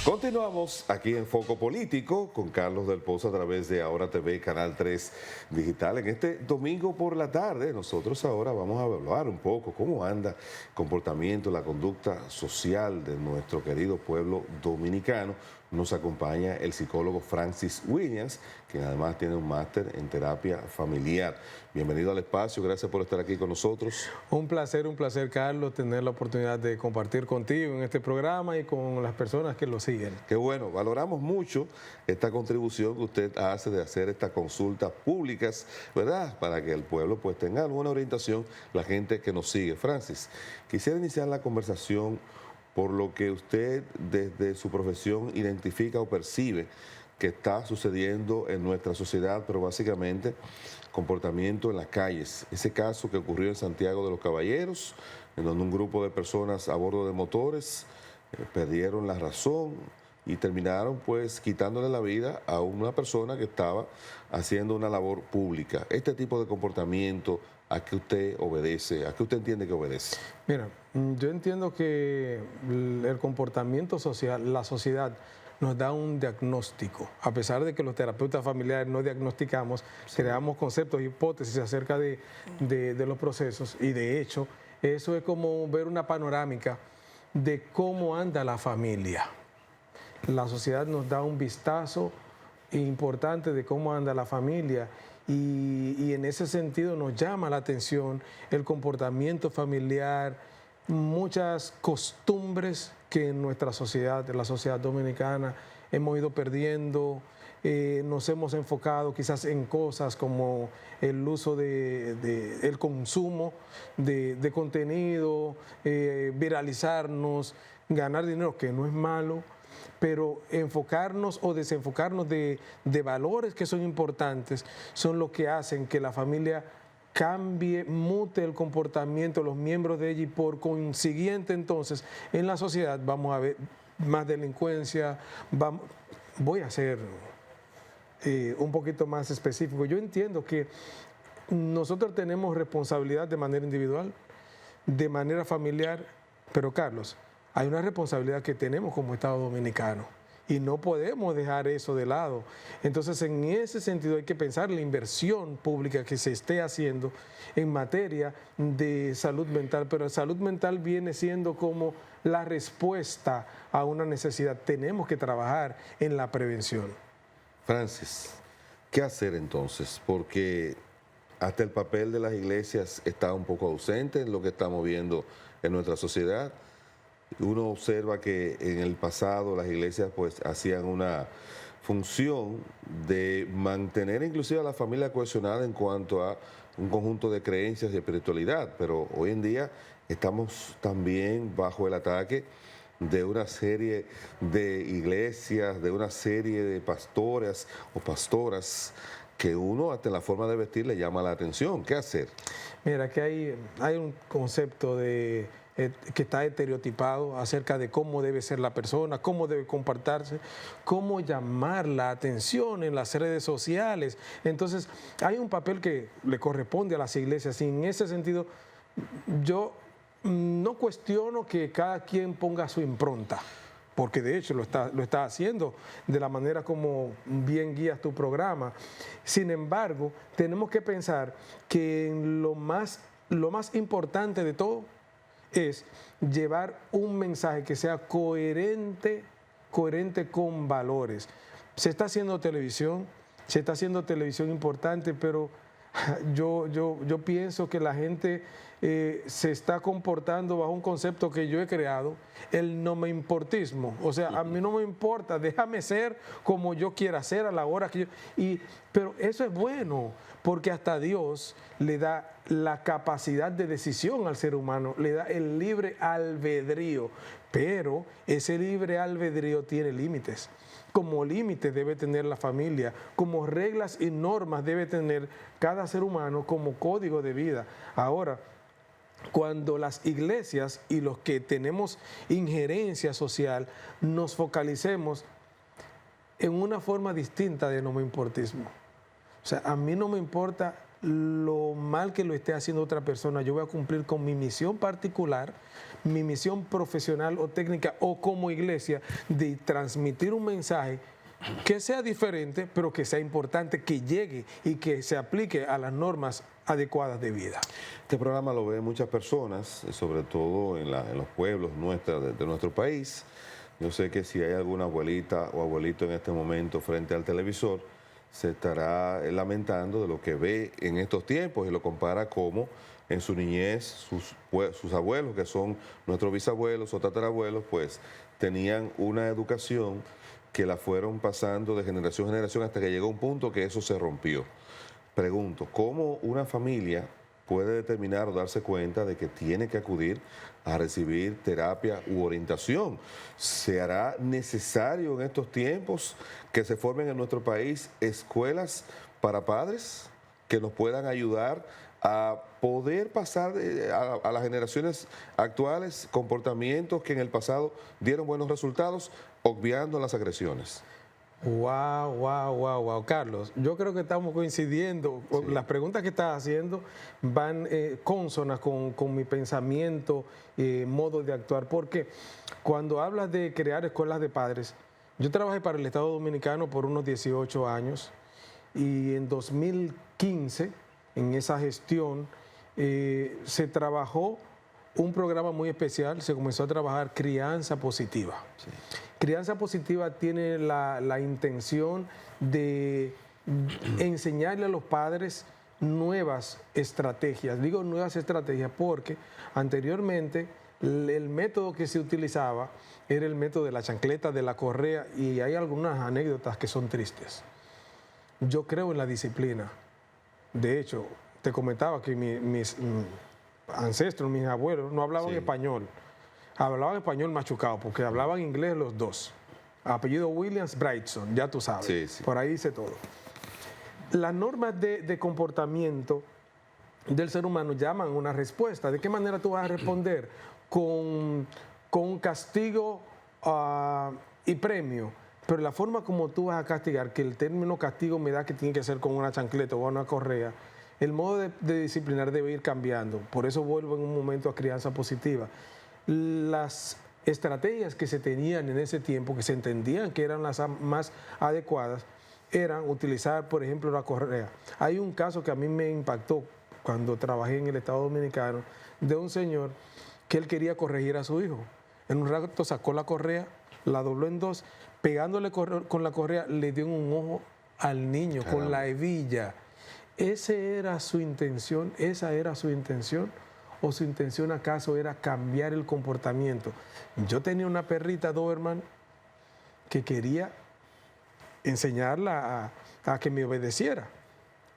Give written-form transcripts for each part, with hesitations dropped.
Continuamos aquí en Foco Político con Carlos del Pozo a través de Ahora TV, Canal 3 Digital. En este domingo por la tarde, nosotros ahora vamos a evaluar un poco cómo anda el comportamiento, la conducta social de nuestro querido pueblo dominicano. Nos acompaña el psicólogo Francis Williams, quien además tiene un máster en terapia familiar. Bienvenido al espacio, gracias por estar aquí con nosotros. Un placer, Carlos, tener la oportunidad de compartir contigo en este programa y con las personas que lo siguen. Qué bueno, valoramos mucho esta contribución que usted hace de hacer estas consultas públicas, ¿verdad? Para que el pueblo pues tenga alguna orientación, la gente que nos sigue. Francis, quisiera iniciar la conversación por lo que usted desde su profesión identifica o percibe que está sucediendo en nuestra sociedad, pero básicamente comportamiento en las calles. Ese caso que ocurrió en Santiago de los Caballeros, en donde un grupo de personas a bordo de motores perdieron la razón y terminaron pues quitándole la vida a una persona que estaba haciendo una labor pública. Este tipo de comportamiento, ¿a qué usted obedece? ¿A qué usted entiende que obedece? Mira, yo entiendo que el comportamiento social, la sociedad nos da un diagnóstico. A pesar de que los terapeutas familiares no diagnosticamos, creamos conceptos, hipótesis acerca de los procesos, y de hecho eso es como ver una panorámica de cómo anda la familia. La sociedad nos da un vistazo importante de cómo anda la familia y en ese sentido nos llama la atención el comportamiento familiar, muchas costumbres que en nuestra sociedad, en la sociedad dominicana, hemos ido perdiendo. Nos hemos enfocado quizás en cosas como el uso el consumo de contenido, viralizarnos, ganar dinero, que no es malo, pero enfocarnos o desenfocarnos de valores que son importantes son lo que hacen que la familia cambie, mute el comportamiento de los miembros de ella, y por consiguiente entonces en la sociedad vamos a ver más delincuencia. Voy a ser un poquito más específico. Yo entiendo que nosotros tenemos responsabilidad de manera individual, de manera familiar, pero Carlos, hay una responsabilidad que tenemos como Estado Dominicano y no podemos dejar eso de lado. Entonces, en ese sentido hay que pensar la inversión pública que se esté haciendo en materia de salud mental, pero la salud mental viene siendo como la respuesta a una necesidad. Tenemos que trabajar en la prevención. Francis, ¿qué hacer entonces? Porque hasta el papel de las iglesias está un poco ausente en lo que estamos viendo en nuestra sociedad. Uno observa que en el pasado las iglesias pues hacían una función de mantener inclusive a la familia cohesionada en cuanto a un conjunto de creencias y espiritualidad, pero hoy en día estamos también bajo el ataque de una serie de iglesias, de una serie de pastoras o pastoras que uno hasta en la forma de vestir le llama la atención. ¿Qué hacer? Mira, que hay un concepto que está estereotipado acerca de cómo debe ser la persona, cómo debe comportarse, cómo llamar la atención en las redes sociales. Entonces, hay un papel que le corresponde a las iglesias, y en ese sentido yo no cuestiono que cada quien ponga su impronta, porque de hecho lo está haciendo de la manera como bien guías tu programa. Sin embargo, tenemos que pensar que lo más importante de todo es llevar un mensaje que sea coherente con valores. Se está haciendo televisión importante, pero yo pienso que la gente se está comportando bajo un concepto que yo he creado, el no me importismo. O sea, a mí no me importa, déjame ser como yo quiera ser a la hora que yo... Pero eso es bueno, porque hasta Dios le da la capacidad de decisión al ser humano, le da el libre albedrío, pero ese libre albedrío tiene límites. Como límites debe tener la familia, como reglas y normas debe tener cada ser humano como código de vida. Ahora, cuando las iglesias y los que tenemos injerencia social nos focalicemos en una forma distinta de no me importismo. O sea, a mí no me importa lo mal que lo esté haciendo otra persona, yo voy a cumplir con mi misión particular, mi misión profesional o técnica o como iglesia de transmitir un mensaje que sea diferente, pero que sea importante, que llegue y que se aplique a las normas adecuadas de vida. Este programa lo ven muchas personas, sobre todo en los pueblos de nuestro país. Yo sé que si hay alguna abuelita o abuelito en este momento frente al televisor, se estará lamentando de lo que ve en estos tiempos y lo compara como en su niñez sus abuelos, que son nuestros bisabuelos o tatarabuelos, pues tenían una educación que la fueron pasando de generación en generación hasta que llegó un punto que eso se rompió. Pregunto, ¿cómo una familia puede determinar o darse cuenta de que tiene que acudir a recibir terapia u orientación? ¿Se hará necesario en estos tiempos que se formen en nuestro país escuelas para padres que nos puedan ayudar a poder pasar a las generaciones actuales comportamientos que en el pasado dieron buenos resultados, obviando las agresiones? Wow, Carlos, yo creo que estamos coincidiendo. Sí. Las preguntas que estás haciendo van cónsonas con mi pensamiento, modo de actuar, porque cuando hablas de crear escuelas de padres, yo trabajé para el Estado Dominicano por unos 18 años y en 2015, en esa gestión, se trabajó un programa muy especial, se comenzó a trabajar crianza positiva. Sí. Crianza positiva tiene la intención de enseñarle a los padres nuevas estrategias. Digo nuevas estrategias porque anteriormente el método que se utilizaba era el método de la chancleta, de la correa, y hay algunas anécdotas que son tristes. Yo creo en la disciplina. De hecho, te comentaba que mis ancestros, mis abuelos, no hablaban español. Hablaban español machucado, porque hablaban inglés los dos. Apellido Williams, Brightson, ya tú sabes. Sí. Por ahí dice todo. Las normas de comportamiento del ser humano llaman una respuesta. ¿De qué manera tú vas a responder? Con castigo y premio. Pero la forma como tú vas a castigar, que el término castigo me da que tiene que ser con una chancleta o una correa, el modo de disciplinar debe ir cambiando. Por eso vuelvo en un momento a crianza positiva. Las estrategias que se tenían en ese tiempo, que se entendían que eran las más adecuadas, eran utilizar, por ejemplo, la correa. Hay un caso que a mí me impactó cuando trabajé en el Estado Dominicano, de un señor que él quería corregir a su hijo. En un rato sacó la correa, la dobló en dos, pegándole con la correa, le dio en un ojo al niño. Caramba. Con la hebilla. ¿Esa era su intención? ¿O su intención acaso era cambiar el comportamiento? Yo tenía una perrita Doberman que quería enseñarla a que me obedeciera,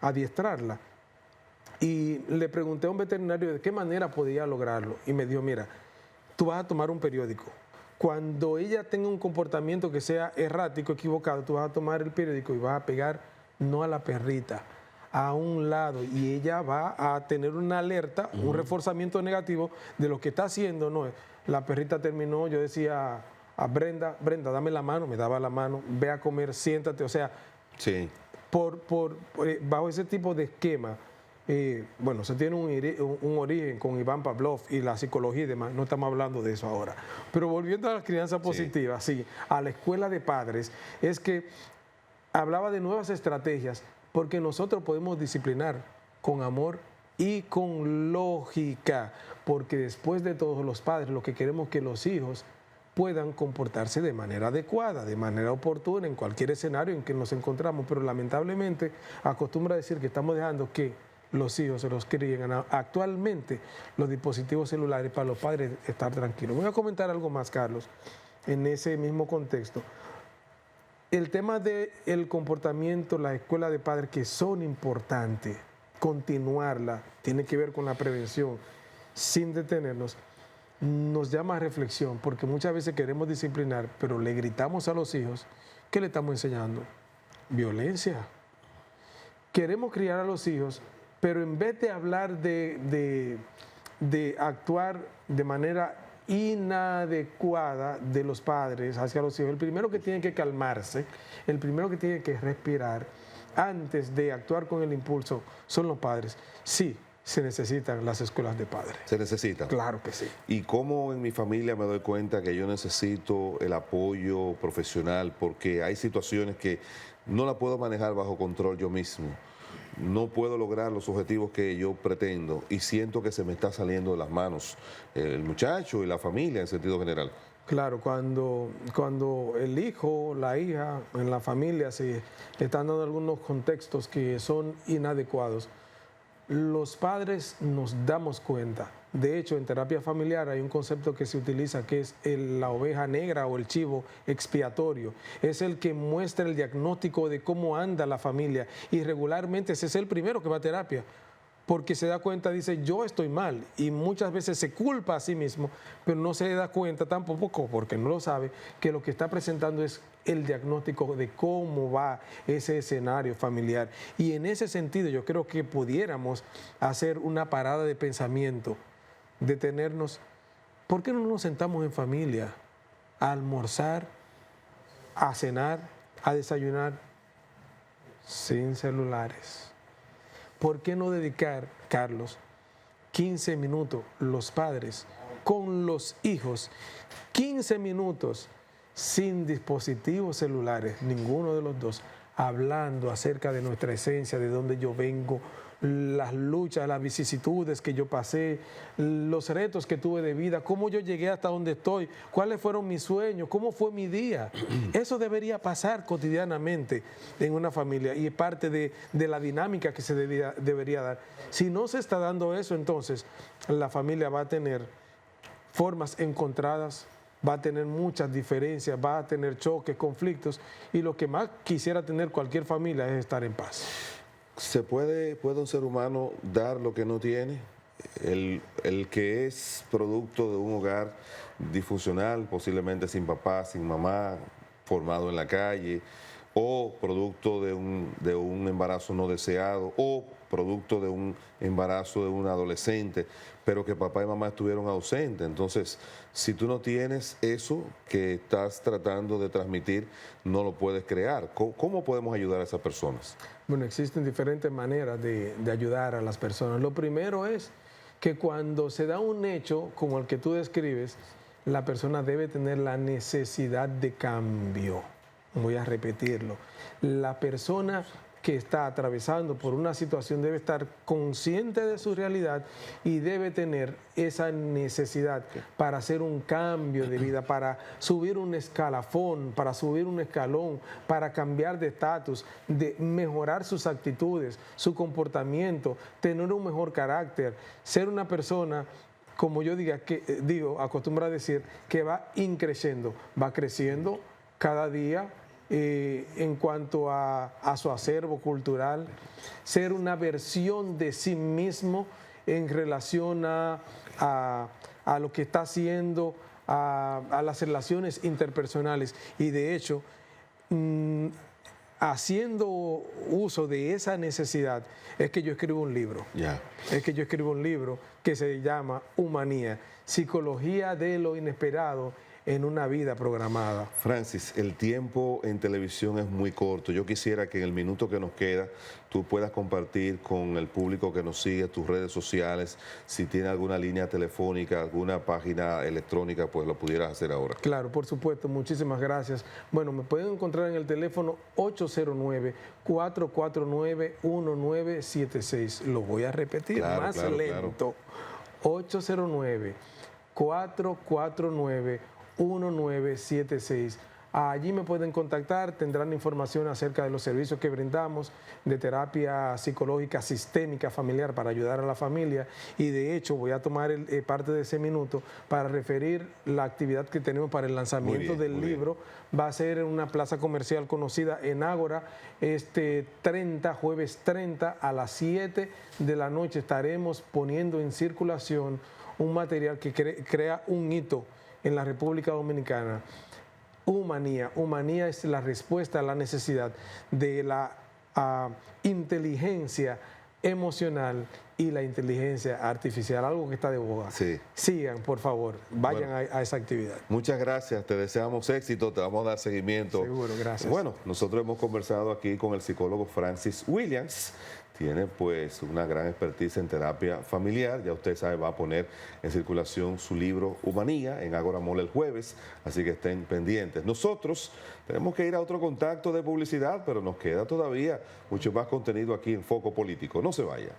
adiestrarla. Y le pregunté a un veterinario de qué manera podía lograrlo. Y me dijo, mira, tú vas a tomar un periódico. Cuando ella tenga un comportamiento que sea errático, equivocado, tú vas a tomar el periódico y vas a pegar no a la perrita, a un lado, y ella va a tener una alerta, un reforzamiento negativo de lo que está haciendo. No, la perrita terminó, yo decía a Brenda, dame la mano, me daba la mano, ve a comer, siéntate, o sea, sí. Bajo ese tipo de esquema, bueno, se tiene un origen con Iván Pavlov y la psicología y demás, no estamos hablando de eso ahora. Pero volviendo a la crianza positiva, sí, a la escuela de padres, es que hablaba de nuevas estrategias, porque nosotros podemos disciplinar con amor y con lógica, porque después de todos los padres lo que queremos es que los hijos puedan comportarse de manera adecuada, de manera oportuna en cualquier escenario en que nos encontramos, pero lamentablemente acostumbra a decir que estamos dejando que los hijos se los críen actualmente los dispositivos celulares para los padres estar tranquilos. Voy a comentar algo más, Carlos, en ese mismo contexto. El tema del comportamiento, la escuela de padres, que son importantes, continuarla, tiene que ver con la prevención, sin detenernos, nos llama a reflexión, porque muchas veces queremos disciplinar, pero le gritamos a los hijos, ¿qué le estamos enseñando? Violencia. Queremos criar a los hijos, pero en vez de hablar de actuar de manera inadecuada de los padres hacia los hijos, el primero que tiene que calmarse, el primero que tiene que respirar antes de actuar con el impulso son los padres. Sí, se necesitan las escuelas de padres. ¿Se necesitan? Claro que sí. ¿Y cómo en mi familia me doy cuenta que yo necesito el apoyo profesional? Porque hay situaciones que no la puedo manejar bajo control yo mismo. No puedo lograr los objetivos que yo pretendo y siento que se me está saliendo de las manos el muchacho y la familia en sentido general. Claro, cuando el hijo, la hija, en la familia se están dando algunos contextos que son inadecuados, los padres nos damos cuenta. De hecho, en terapia familiar hay un concepto que se utiliza que es la oveja negra o el chivo expiatorio. Es el que muestra el diagnóstico de cómo anda la familia y regularmente ese es el primero que va a terapia. Porque se da cuenta, dice, yo estoy mal, y muchas veces se culpa a sí mismo, pero no se da cuenta tampoco, porque no lo sabe, que lo que está presentando es el diagnóstico de cómo va ese escenario familiar. Y en ese sentido yo creo que pudiéramos hacer una parada de pensamiento, detenernos. ¿Por qué no nos sentamos en familia a almorzar, a cenar, a desayunar sin celulares? ¿Por qué no dedicar, Carlos, 15 minutos los padres con los hijos, 15 minutos sin dispositivos celulares, ninguno de los dos, hablando acerca de nuestra esencia, de dónde yo vengo, las luchas, las vicisitudes que yo pasé, los retos que tuve de vida, cómo yo llegué hasta donde estoy, cuáles fueron mis sueños, cómo fue mi día? Eso debería pasar cotidianamente en una familia y es parte de la dinámica que se debería dar. Si no se está dando eso, entonces la familia va a tener formas encontradas, va a tener muchas diferencias, va a tener choques, conflictos, y lo que más quisiera tener cualquier familia es estar en paz. ¿Puede un ser humano dar lo que no tiene? El que es producto de un hogar disfuncional, posiblemente sin papá, sin mamá, formado en la calle, o producto de un embarazo no deseado, o producto de un embarazo de un adolescente, pero que papá y mamá estuvieron ausentes. Entonces, si tú no tienes eso que estás tratando de transmitir, no lo puedes crear. ¿Cómo podemos ayudar a esas personas? Bueno, existen diferentes maneras de ayudar a las personas. Lo primero es que cuando se da un hecho como el que tú describes, la persona debe tener la necesidad de cambio. Voy a repetirlo. La persona que está atravesando por una situación debe estar consciente de su realidad y debe tener esa necesidad para hacer un cambio de vida, para subir un escalafón, para subir un escalón, para cambiar de estatus, de mejorar sus actitudes, su comportamiento, tener un mejor carácter, ser una persona, como yo acostumbro a decir, que va increciendo, va creciendo cada día. En cuanto a su acervo cultural, ser una versión de sí mismo en relación a lo que está haciendo, a las relaciones interpersonales. Y de hecho, haciendo uso de esa necesidad, es que yo escribo un libro. Es que yo escribo un libro que se llama Humanía, Psicología de lo Inesperado en una vida programada. Francis, el tiempo en televisión es muy corto. Yo quisiera que en el minuto que nos queda tú puedas compartir con el público que nos sigue tus redes sociales. Si tiene alguna línea telefónica, alguna página electrónica, pues lo pudieras hacer ahora. Claro, por supuesto. Muchísimas gracias. Bueno, me pueden encontrar en el teléfono 809-449-1976. Lo voy a repetir más lento. Claro. 809-449-1976. Allí me pueden contactar, tendrán información acerca de los servicios que brindamos de terapia psicológica sistémica familiar para ayudar a la familia, y de hecho voy a tomar parte de ese minuto para referir la actividad que tenemos para el lanzamiento del libro. Va a ser en una plaza comercial conocida en Ágora, jueves 30 a las 7 de la noche estaremos poniendo en circulación un material que crea un hito en la República Dominicana. Humanía. Humanía es la respuesta a la necesidad de la inteligencia emocional y la inteligencia artificial, algo que está de boga. Sí. Sigan, por favor, vayan a esa actividad. Muchas gracias, te deseamos éxito, te vamos a dar seguimiento. Seguro, gracias. Bueno, nosotros hemos conversado aquí con el psicólogo Francis Williams. Tiene pues una gran expertise en terapia familiar. Ya usted sabe, va a poner en circulación su libro Humanía en Ágora Mall el jueves, así que estén pendientes. Nosotros tenemos que ir a otro contacto de publicidad, pero nos queda todavía mucho más contenido aquí en Foco Político. No se vaya.